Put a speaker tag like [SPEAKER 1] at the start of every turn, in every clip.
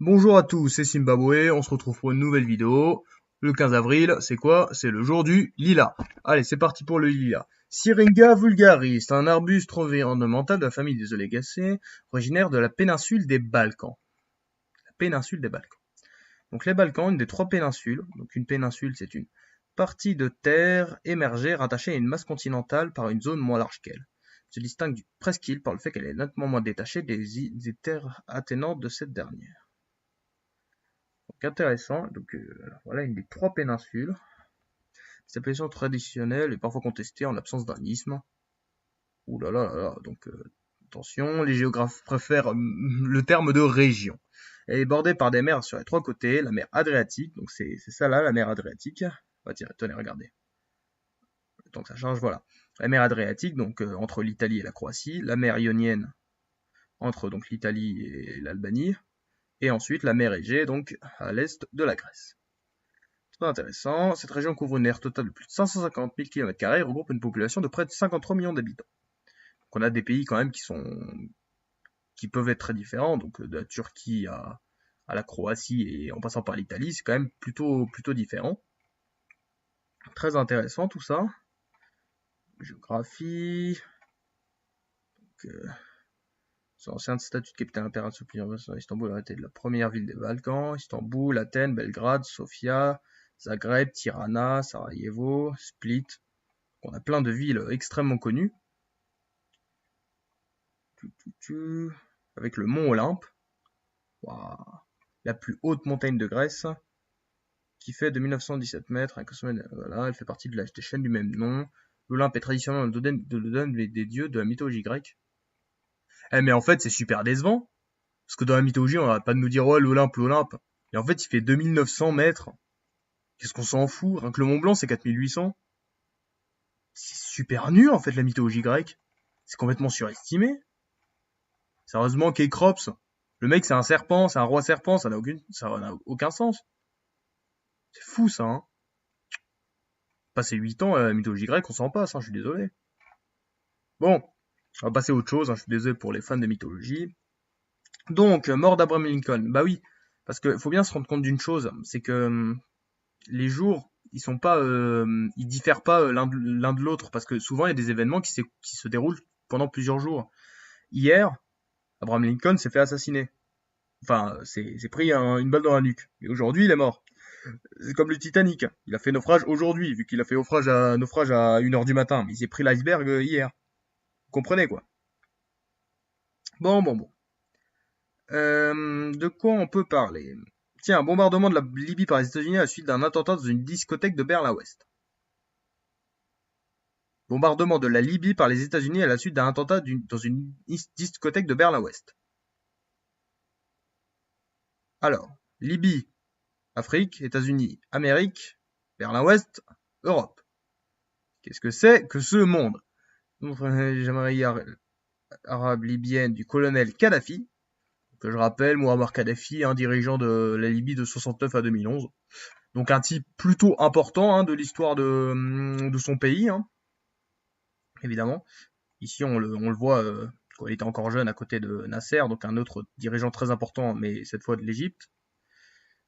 [SPEAKER 1] Bonjour à tous, c'est Zimbabwe, on se retrouve pour une nouvelle vidéo. Le 15 avril, c'est quoi? C'est le jour du lilas. Allez, c'est parti pour le lilas. Syringa vulgaris, c'est un arbuste environnemental de la famille des Oligacées, originaire de la péninsule des Balkans. La péninsule des Balkans. Donc les Balkans, une des trois péninsules. Donc une péninsule, c'est une partie de terre émergée rattachée à une masse continentale par une zone moins large qu'elle. Se distingue du presqu'île par le fait qu'elle est nettement moins détachée des terres attenantes de cette dernière. Donc intéressant, donc voilà une des trois péninsules. Cette appellation traditionnelle est parfois contestée en l'absence d'un isthme. Ouh là là là là, donc attention, les géographes préfèrent le terme de région. Elle est bordée par des mers sur les trois côtés, la mer Adriatique, donc c'est ça là, la mer Adriatique. Bah tiens, tenez, regardez. Le temps que ça change, voilà. La mer Adriatique, donc entre l'Italie et la Croatie, la mer Ionienne entre donc l'Italie et l'Albanie, et ensuite la mer Égée, donc à l'est de la Grèce. Très intéressant, cette région couvre une aire totale de plus de 550 000 km² et regroupe une population de près de 53 millions d'habitants. Donc on a des pays quand même qui peuvent être très différents, donc de la Turquie à la Croatie et en passant par l'Italie, c'est quand même plutôt différent. Très intéressant tout ça. Géographie. Donc, son ancien statut de capitale impériale sous Istanbul a été la première ville des Balkans. Istanbul, Athènes, Belgrade, Sofia, Zagreb, Tirana, Sarajevo, Split. On a plein de villes extrêmement connues. Avec le mont Olympe. Waouh. La plus haute montagne de Grèce. Qui fait 2917 mètres. Voilà, elle fait partie de la chaîne du même nom. L'Olympe est traditionnellement le domaine des dieux de la mythologie grecque. Mais en fait, c'est super décevant. Parce que dans la mythologie, on n'arrête pas de nous dire, ouais, l'Olympe, l'Olympe. Et en fait, il fait 2900 mètres. Qu'est-ce qu'on s'en fout? Rien que le Mont Blanc, c'est 4800. C'est super nul, en fait, la mythologie grecque. C'est complètement surestimé. Sérieusement, Kekrops, le mec c'est un serpent, c'est un roi serpent, ça n'a aucun sens. C'est fou ça, hein. Passer 8 ans à la mythologie grecque, on s'en passe, hein, je suis désolé. Bon, on va passer à autre chose, hein, je suis désolé pour les fans de mythologie. Donc, mort d'Abraham Lincoln, bah oui, parce qu'il faut bien se rendre compte d'une chose, c'est que les jours, ils diffèrent pas l'un de l'autre, parce que souvent il y a des événements qui se déroulent pendant plusieurs jours. Hier, Abraham Lincoln s'est fait assassiner. Enfin, c'est pris une balle dans la nuque. Et aujourd'hui, il est mort. C'est comme le Titanic. Il a fait naufrage aujourd'hui, vu qu'il a fait naufrage à 1 heure du matin. Mais il s'est pris l'iceberg hier. Vous comprenez, quoi. Bon. De quoi on peut parler? Tiens, bombardement de la Libye par les États-Unis à la suite d'un attentat dans une discothèque de Berlin-Ouest. Bombardement de la Libye par les États-Unis à la suite d'un attentat dans une discothèque de Berlin-Ouest. Alors, Libye, Afrique, États-Unis, Amérique, Berlin-Ouest, Europe. Qu'est-ce que c'est que ce monde? Jamahiri arabe libyenne du colonel Kadhafi, que je rappelle, Muammar Kadhafi, un dirigeant de la Libye de 69 à 2011. Donc un type plutôt important, hein, de l'histoire de son pays, hein, évidemment. Ici, on le voit quand il était encore jeune à côté de Nasser, donc un autre dirigeant très important, mais cette fois de l'Égypte.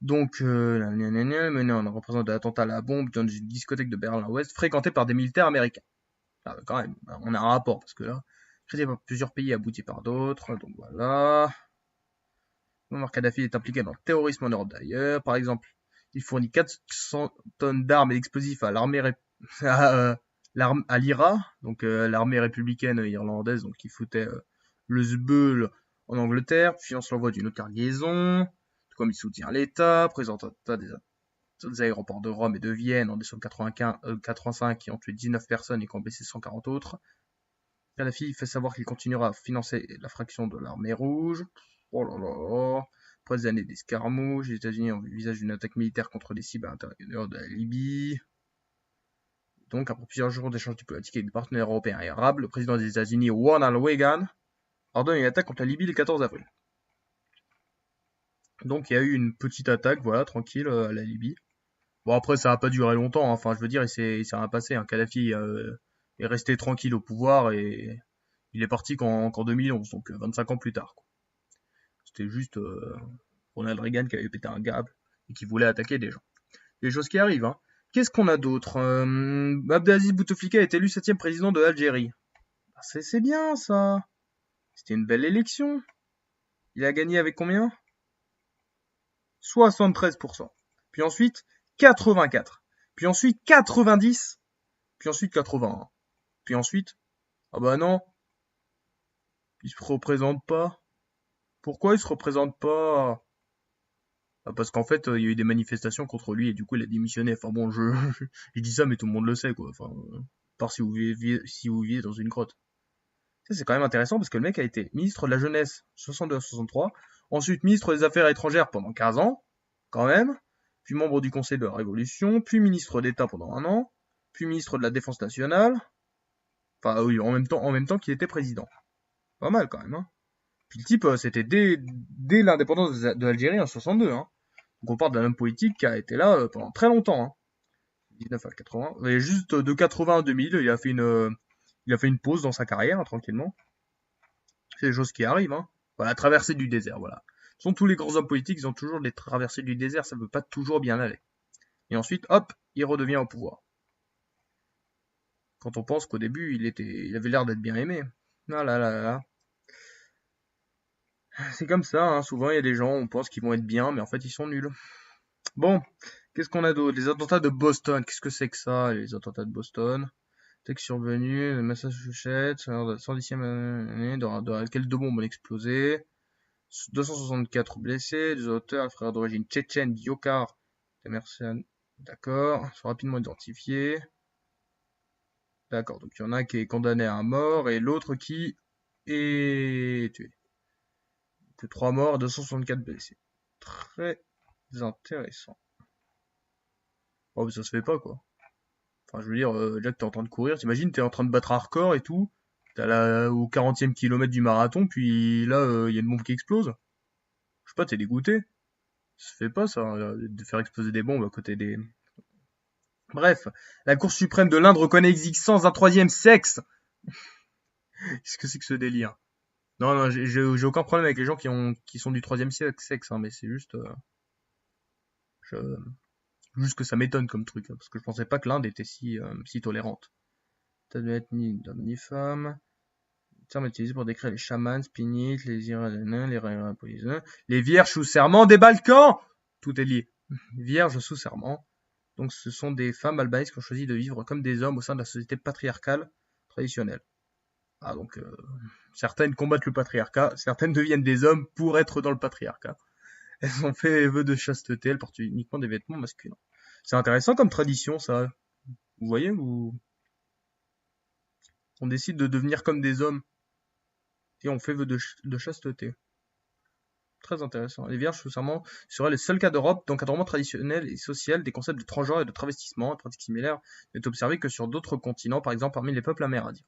[SPEAKER 1] Donc, mené en représentant de l'attentat à la bombe dans une discothèque de Berlin-Ouest, fréquentée par des militaires américains. Ah, quand même, on a un rapport, parce que là, créé par plusieurs pays, abouti par d'autres, donc voilà. Muammar Kadhafi est impliqué dans le terrorisme en Europe d'ailleurs. Par exemple, il fournit 400 tonnes d'armes et d'explosifs à à l'IRA, donc l'armée républicaine irlandaise, donc qui foutait le SBUL en Angleterre, finance l'envoi d'une autre cargaison, tout comme il soutient l'État, présente des aéroports de Rome et de Vienne en décembre 85 qui ont tué 19 personnes et qui ont blessé 140 autres. Kadhafi fait savoir qu'il continuera à financer la fraction de l'armée rouge. Oh là là. Après des années d'escarmouches, les États-Unis envisagent une attaque militaire contre les cibles à l'intérieur de la Libye. Donc, après plusieurs jours d'échanges diplomatiques avec des partenaires européens et arabes, le président des États-Unis, Ronald Reagan, ordonne une attaque contre la Libye le 14 avril. Donc, il y a eu une petite attaque, voilà, tranquille, à la Libye. Bon, après, ça n'a pas duré longtemps, hein. Enfin, je veux dire, il s'est rien passé, hein. Kadhafi est resté tranquille au pouvoir et il est parti qu'en 2011, donc 25 ans plus tard, quoi. C'était juste Ronald Reagan qui avait pété un câble et qui voulait attaquer des gens. Des choses qui arrivent, hein. Qu'est-ce qu'on a d'autre? Abdelaziz Bouteflika est élu 7e président de l'Algérie. Ah, c'est bien ça. C'était une belle élection. Il a gagné avec combien? 73%. Puis ensuite 84. Puis ensuite 90. Puis ensuite 81. Puis ensuite, ah bah non, il se représente pas. Pourquoi il se représente pas? Ah, parce qu'en fait, il y a eu des manifestations contre lui et du coup il a démissionné. Enfin bon, je dis ça, mais tout le monde le sait, quoi. Enfin, part si vous viviez dans une grotte. Ça, c'est quand même intéressant parce que le mec a été ministre de la Jeunesse 62 à 63, ensuite ministre des Affaires étrangères pendant 15 ans, quand même, puis membre du Conseil de la Révolution, puis ministre d'État pendant 1 an, puis ministre de la Défense nationale. Enfin oui, en même temps qu'il était président. Pas mal quand même, hein. Puis le type, c'était dès l'indépendance de l'Algérie en 62, hein. Donc on parle d'un homme politique qui a été là pendant très longtemps, hein. 19 à 80. Et juste de 80 à 2000, il a fait une pause dans sa carrière, hein, tranquillement. C'est des choses qui arrivent, hein. Voilà, traversée du désert, voilà. Ce sont tous les grands hommes politiques, ils ont toujours des traversées du désert, ça ne veut pas toujours bien aller. Et ensuite, hop, il redevient au pouvoir. Quand on pense qu'au début, il avait l'air d'être bien aimé. Ah là là là. C'est comme ça, hein. Souvent il y a des gens, on pense qu'ils vont être bien, mais en fait ils sont nuls. Bon, qu'est-ce qu'on a d'autre? Les attentats de Boston, qu'est-ce que c'est que ça, les attentats de Boston? Texte survenu, Massachusetts, 110e année, dans laquelle 2 bombes ont explosé. 264 blessés, des auteurs, le frère d'origine tchétchène Dzhokhar Temircian, d'accord, sont rapidement identifiés. D'accord, donc il y en a un qui est condamné à mort et l'autre qui est tué. Que 3 morts et 264 blessés. Très intéressant. Oh, mais ça se fait pas, quoi. Enfin, je veux dire, déjà que t'es en train de courir, t'imagines, t'es en train de battre un record et tout, t'es au 40e kilomètre du marathon, puis là, il y a une bombe qui explose. Je sais pas, t'es dégoûté. Ça se fait pas, ça, de faire exploser des bombes à côté des... Bref, la Cour suprême de l'Inde reconnaît l'existence d'un 3e sexe. Qu'est-ce que c'est que ce délire? Non, non, j'ai aucun problème avec les gens qui sont du 3e sexe, hein, mais c'est juste... juste que ça m'étonne comme truc, hein, parce que je pensais pas que l'Inde était si tolérante. Ça doit être ni d'homme ni femme. Terme utilisé pour décrire les chamans, spinites, les iraniens, les rapolisins, les vierges sous serment des Balkans. Tout est lié. Vierges sous serment. Donc ce sont des femmes albanaises qui ont choisi de vivre comme des hommes au sein de la société patriarcale traditionnelle. Ah donc certaines combattent le patriarcat, certaines deviennent des hommes pour être dans le patriarcat. Elles ont fait vœu de chasteté, elles portent uniquement des vêtements masculins. C'est intéressant comme tradition ça. Vous voyez, on décide de devenir comme des hommes et on fait vœu de chasteté. Très intéressant. Les vierges sous serment seraient les seuls cas d'Europe d'encadrement traditionnel et social des concepts de transgenre et de travestissement. Une pratique similaire n'est observée que sur d'autres continents, par exemple parmi les peuples amérindiens.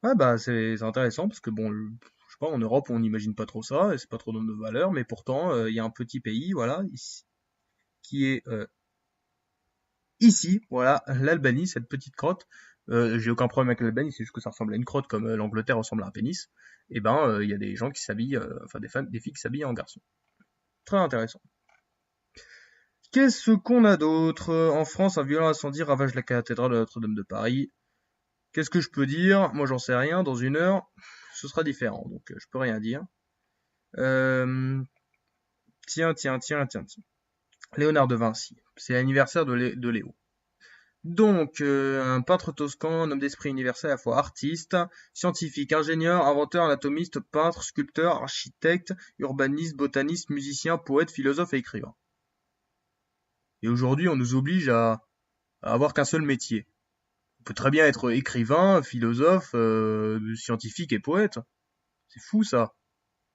[SPEAKER 1] Ouais, bah c'est intéressant parce que bon, je sais pas, en Europe on n'imagine pas trop ça, et c'est pas trop dans nos valeurs, mais pourtant il y a un petit pays, voilà, ici, qui est ici, voilà, l'Albanie, cette petite crotte. J'ai aucun problème avec l'Albanie, c'est juste que ça ressemble à une crotte comme l'Angleterre ressemble à un pénis. Et ben, il y a des gens qui s'habillent, enfin des filles qui s'habillent en garçon. Très intéressant. Qu'est-ce qu'on a d'autre? En France, un violent incendie ravage la cathédrale de Notre-Dame de Paris. Qu'est-ce que je peux dire? Moi, j'en sais rien. Dans 1 heure, ce sera différent, donc je peux rien dire. Tiens. Léonard de Vinci. C'est l'anniversaire de Léo. Donc, un peintre toscan, un homme d'esprit universel à la fois artiste, scientifique, ingénieur, inventeur, anatomiste, peintre, sculpteur, architecte, urbaniste, botaniste, musicien, poète, philosophe et écrivain. Et aujourd'hui, on nous oblige à avoir qu'un seul métier. On peut très bien être écrivain, philosophe, scientifique et poète. C'est fou ça.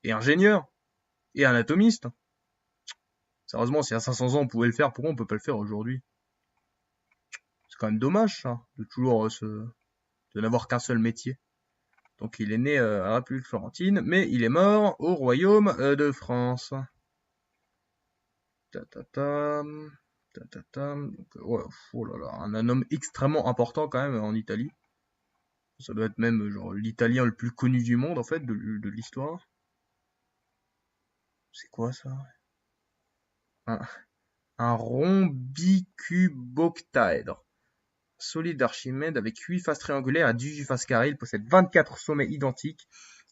[SPEAKER 1] Et ingénieur. Et anatomiste. Sérieusement, si à 500 ans on pouvait le faire, pourquoi on peut pas le faire aujourd'hui? C'est quand même dommage ça, de toujours de n'avoir qu'un seul métier. Donc il est né à la République florentine, mais il est mort au royaume de France. Donc, ouais, oh là là, un homme extrêmement important quand même en Italie. Ça doit être même genre l'italien le plus connu du monde en fait, de l'histoire. C'est quoi ça? un, un rond bicuboctaèdre. Solide d'Archimède avec 8 faces triangulaires à 18 faces carrées. Il possède 24 sommets identiques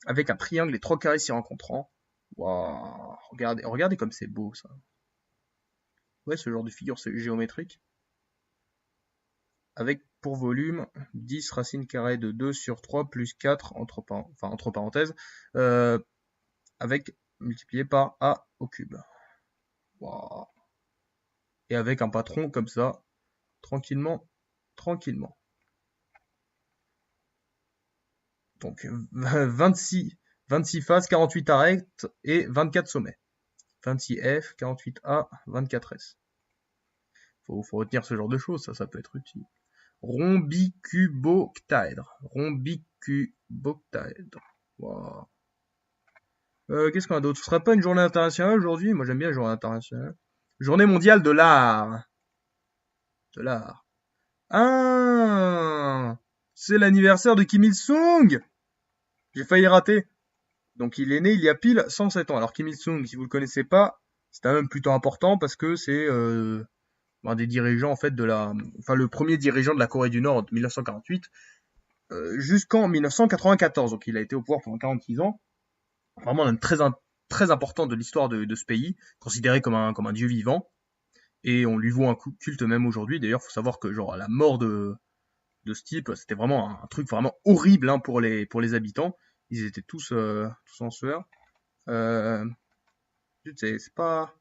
[SPEAKER 1] avec un triangle et 3 carrés s'y rencontrant. Waouh, regardez comme c'est beau ça. Ouais, ce genre de figure géométrique. Avec pour volume 10 racines carrées de 2 sur 3 plus 4 entre parenthèses, avec multiplié par a au cube. Wow. Et avec un patron comme ça, tranquillement. Donc 26 faces, 48 arêtes et 24 sommets. 26F, 48A, 24S. Faut retenir ce genre de choses, ça peut être utile. Rhombicuboctaèdre. Wow. Qu'est-ce qu'on a d'autre? Ce serait pas une journée internationale aujourd'hui? Moi j'aime bien la journée internationale. Journée mondiale de l'art. Ah, c'est l'anniversaire de Kim Il-sung. J'ai failli rater. Donc il est né il y a pile 107 ans. Alors Kim Il-sung, si vous le connaissez pas, c'est quand même plutôt important parce que c'est un des dirigeants en fait le premier dirigeant de la Corée du Nord en 1948 jusqu'en 1994. Donc il a été au pouvoir pendant 46 ans. Vraiment un homme très important de l'histoire de ce pays, considéré comme un dieu vivant. Et on lui voue un culte même aujourd'hui. D'ailleurs, faut savoir que genre à la mort de ce type, c'était vraiment un truc vraiment horrible hein, pour les habitants. Ils étaient tous en sueur. C'est pas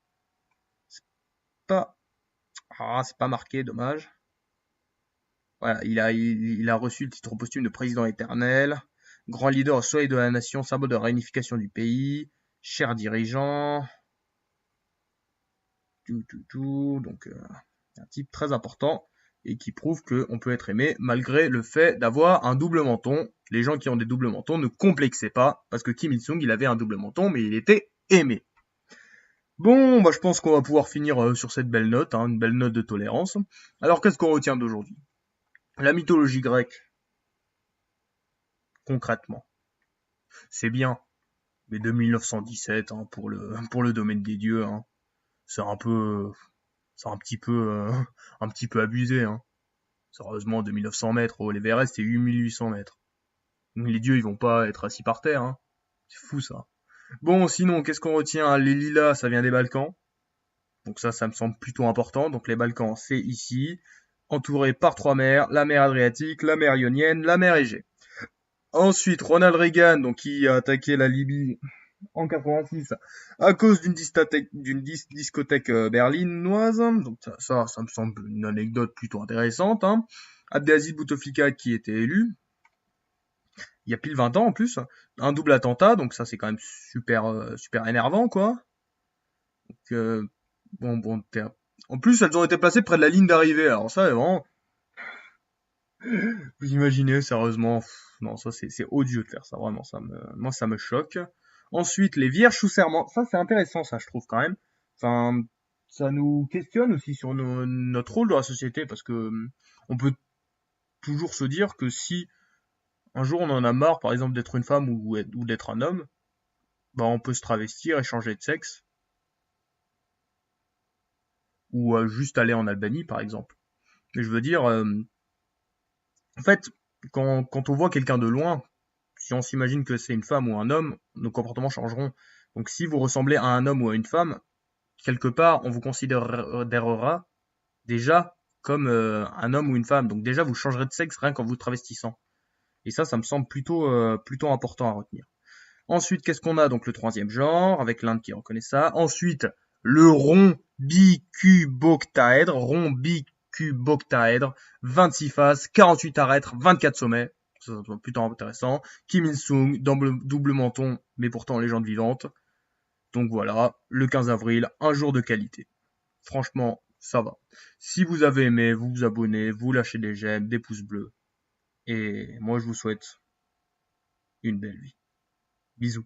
[SPEAKER 1] c'est pas marqué, dommage. Voilà, il a reçu le titre posthume de président éternel, grand leader au soleil de la nation, symbole de la réunification du pays, cher dirigeant, donc un type très important et qui prouve qu'on peut être aimé malgré le fait d'avoir un double menton. Les gens qui ont des doubles mentons ne complexaient pas, parce que Kim Il-sung, il avait un double menton, mais il était aimé. Bon, je pense qu'on va pouvoir finir sur cette belle note, hein, une belle note de tolérance. Alors, qu'est-ce qu'on retient d'aujourd'hui? La mythologie grecque, concrètement, c'est bien, mais de 1917, hein, pour le domaine des dieux, hein, c'est un petit peu abusé, hein. Sérieusement, 2900 mètres, oh, l'Everest, c'est 8800 mètres. Les dieux, ils vont pas être assis par terre, hein. C'est fou, ça. Bon, sinon, qu'est-ce qu'on retient? Les lilas, ça vient des Balkans. Donc ça me semble plutôt important. Donc les Balkans, c'est ici, entouré par 3 mers, la mer Adriatique, la mer Ionienne, la mer Égée. Ensuite, Ronald Reagan, donc qui a attaqué la Libye en 86 à cause d'une discothèque berlinoise. Donc ça me semble une anecdote plutôt intéressante. Hein. Abdelaziz Bouteflika qui était élu il y a pile 20 ans en plus, un double attentat, donc ça c'est quand même super énervant quoi. Donc, en plus elles ont été placées près de la ligne d'arrivée, alors ça vraiment, vous imaginez sérieusement, non ça c'est odieux de faire ça, vraiment moi ça me choque. Ensuite les vierges sous serment, ça c'est intéressant ça je trouve quand même. Enfin ça nous questionne aussi sur notre rôle dans la société parce que on peut toujours se dire que si un jour on en a marre par exemple d'être une femme ou d'être un homme, on peut se travestir et changer de sexe ou juste aller en Albanie par exemple. Mais je veux dire, en fait, quand on voit quelqu'un de loin, si on s'imagine que c'est une femme ou un homme, nos comportements changeront. Donc si vous ressemblez à un homme ou à une femme, quelque part, on vous considérera déjà comme un homme ou une femme. Donc déjà, vous changerez de sexe rien qu'en vous travestissant. Et ça me semble plutôt important à retenir. Ensuite, qu'est-ce qu'on a? Donc le troisième genre, avec l'Inde qui reconnaît ça. Ensuite, le rond bicuboctaèdre, 26 faces, 48 arêtes, 24 sommets. Ça plutôt intéressant. Kim Il-sung, double menton, mais pourtant légende vivante. Donc voilà, le 15 avril, un jour de qualité. Franchement, ça va. Si vous avez aimé, vous vous abonnez, vous lâchez des j'aime, des pouces bleus. Et moi, je vous souhaite une belle vie. Bisous.